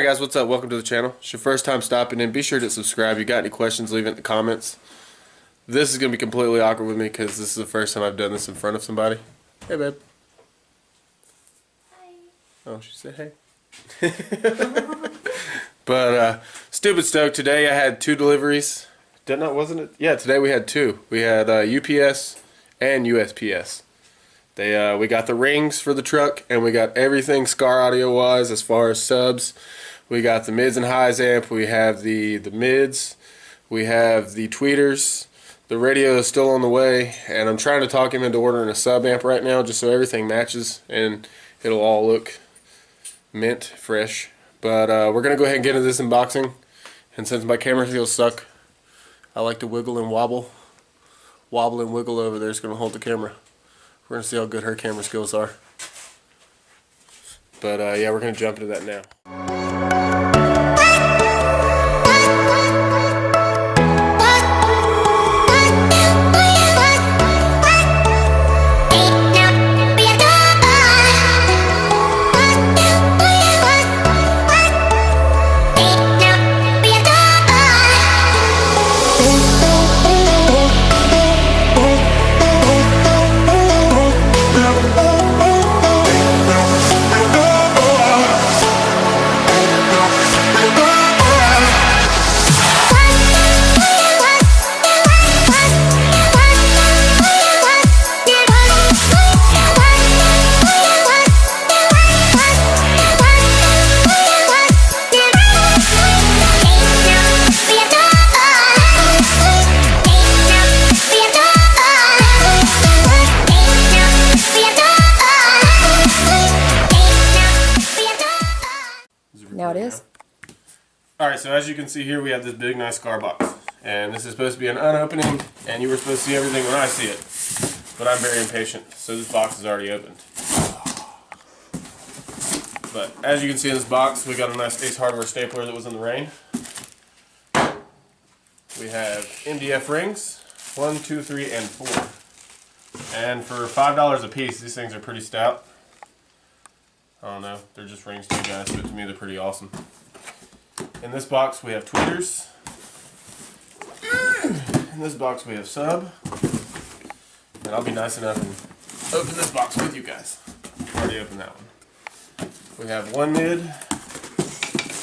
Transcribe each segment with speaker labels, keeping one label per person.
Speaker 1: guys, what's up? Welcome to the channel. It's your first time stopping in. Be sure to subscribe. You got any questions, leave it in the comments. This is going to be completely awkward with me because this is the first time I've done this in front of somebody. Hey, babe.
Speaker 2: Hi.
Speaker 1: Oh, she said hey. But, stupid stoked. Today I had 2 deliveries. Wasn't it? Yeah, today we had 2. We had UPS and USPS. We got the rings for the truck, and we got everything Skar audio wise as far as subs. We got the mids and highs amp. We have the mids. We have the tweeters. The radio is still on the way, and I'm trying to talk him into ordering a sub amp right now, just so everything matches and it'll all look mint fresh. But we're gonna go ahead and get into this unboxing. And since my camera skills suck, I like to wiggle and wobble. Wobble and wiggle over there is gonna hold the camera. We're going to see how good her camera skills are. But yeah, we're going to jump into that now.
Speaker 2: Now it is.
Speaker 1: Alright, so as you can see here, we have this big, nice Skar box. And this is supposed to be an unopening, and you were supposed to see everything when I see it. But I'm very impatient, so this box is already opened. But as you can see in this box, we got a nice Ace Hardware stapler that was in the rain. We have MDF rings, 1, 2, 3, and 4. And for $5 a piece, these things are pretty stout. I don't know, they're just rings to you guys, but to me they're pretty awesome. In this box we have tweeters. In this box we have sub. And I'll be nice enough and open this box with you guys. Already opened that one. We have 1 mid.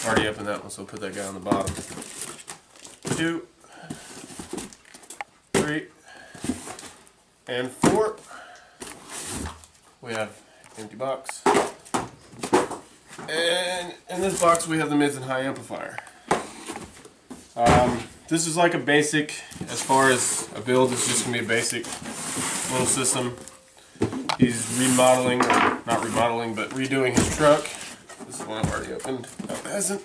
Speaker 1: Already opened that one, so we'll put that guy on the bottom. 2, 3, and 4. We have empty box. And in this box we have the mids and high amplifier. This is like a basic, as far as a build, it's just going to be a basic little system. He's remodeling, or not remodeling, but redoing his truck. This is one I've already opened. No, it hasn't.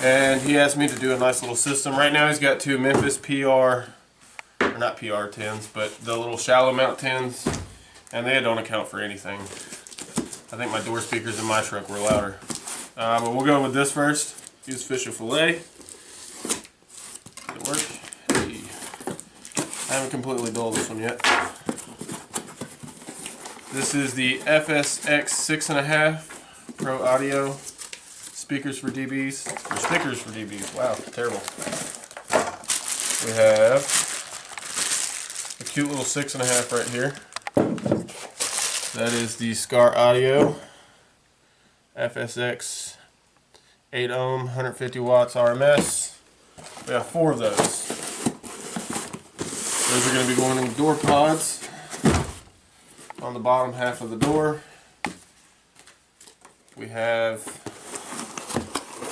Speaker 1: And he asked me to do a nice little system. Right now he's got 2 Memphis PR, or not PR tins, but the little shallow mount tins, and they don't account for anything. I think my door speakers in my truck were louder. But we'll go with this first. Use fish or fillet. Did it work? Hey. I haven't completely dulled this one yet. This is the FSX 6.5 Pro Audio speakers for dBs, or stickers for dBs. Wow, terrible. We have a cute little 6.5 right here. That is the Skar Audio FSX 8 ohm, 150 watts RMS. We have 4 of those. Those are going to be going in door pods on the bottom half of the door. We have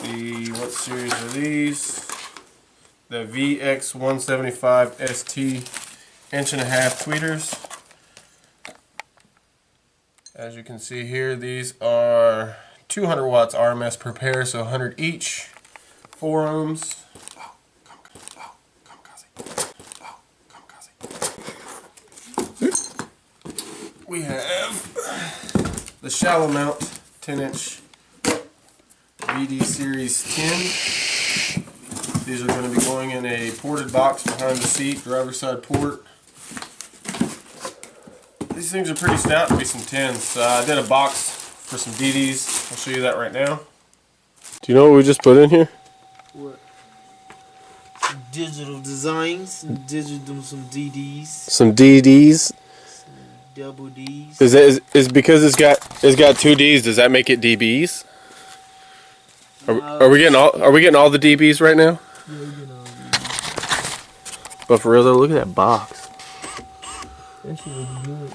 Speaker 1: the, what series are these? The VX175 ST 1.5" tweeters. As you can see here, these are 200 watts RMS per pair, so 100 each, 4 ohms. We have the shallow mount 10-inch VD Series 10. These are going to be going in a ported box behind the seat, driver's side port. These things are pretty stout to be some 10s. I did a box for some DDs. I'll show you that right now. Do you know what we just put in here?
Speaker 2: What? Digital designs, digital some DDs,
Speaker 1: Some DDs.
Speaker 2: some double Ds.
Speaker 1: Is because it's got two D's? Does that make it DBs? Are we getting all the DBs right now?
Speaker 2: Yeah, we getting all these.
Speaker 1: But for real though, look at that box.
Speaker 2: That shit looks good.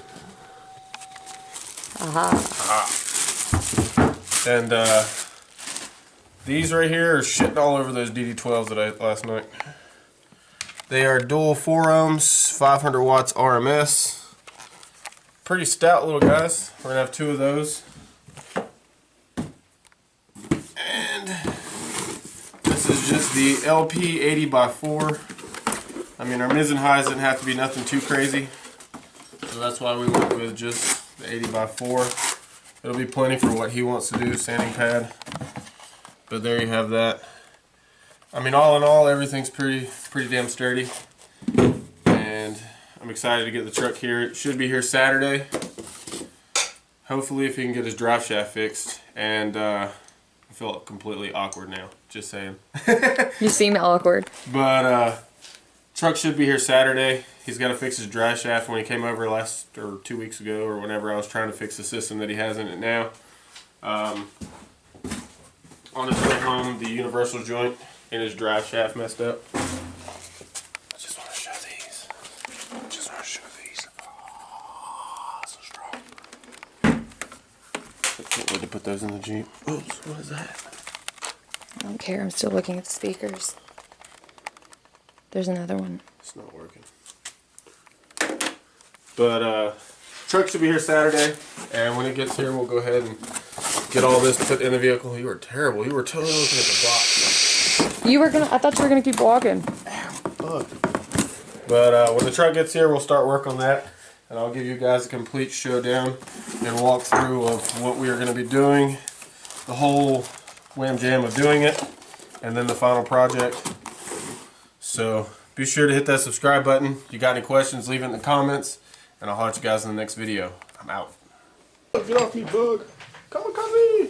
Speaker 1: And these right here are shitting all over those DD12s that I ate last night. They are dual 4 ohms, 500 watts RMS. Pretty stout little guys. We're gonna have 2 of those. And this is just the LP 80x4. I mean, our mids and highs didn't have to be nothing too crazy. So that's why we went with just the 80x4. It'll be plenty for what he wants to do, sanding pad. But there you have that. I mean, all in all, everything's pretty damn sturdy. And I'm excited to get the truck here. It should be here Saturday. Hopefully, if he can get his drive shaft fixed. And I feel completely awkward now, just saying.
Speaker 3: You seem awkward.
Speaker 1: But truck should be here Saturday. He's got to fix his drive shaft. When he came over 2 weeks ago or whenever I was trying to fix the system that he has in it now. On his way home, the universal joint in his drive shaft messed up. I just want to show these. Oh, so strong. I can't wait to put those in the Jeep. Oops, what is that?
Speaker 3: I don't care. I'm still looking at the speakers. There's another one.
Speaker 1: It's not working. But truck should be here Saturday, and when it gets here, we'll go ahead and get all this put in the vehicle. You were terrible. You were totally looking at the box.
Speaker 3: I thought you were gonna keep walking.
Speaker 1: Look. But when the truck gets here, we'll start work on that, and I'll give you guys a complete showdown and walkthrough of what we are going to be doing, the whole wham jam of doing it, and then the final project. So be sure to hit that subscribe button. If you got any questions, leave it in the comments, and I'll holler at you guys in the next video. I'm out. Get off me, bug. Come on, come in.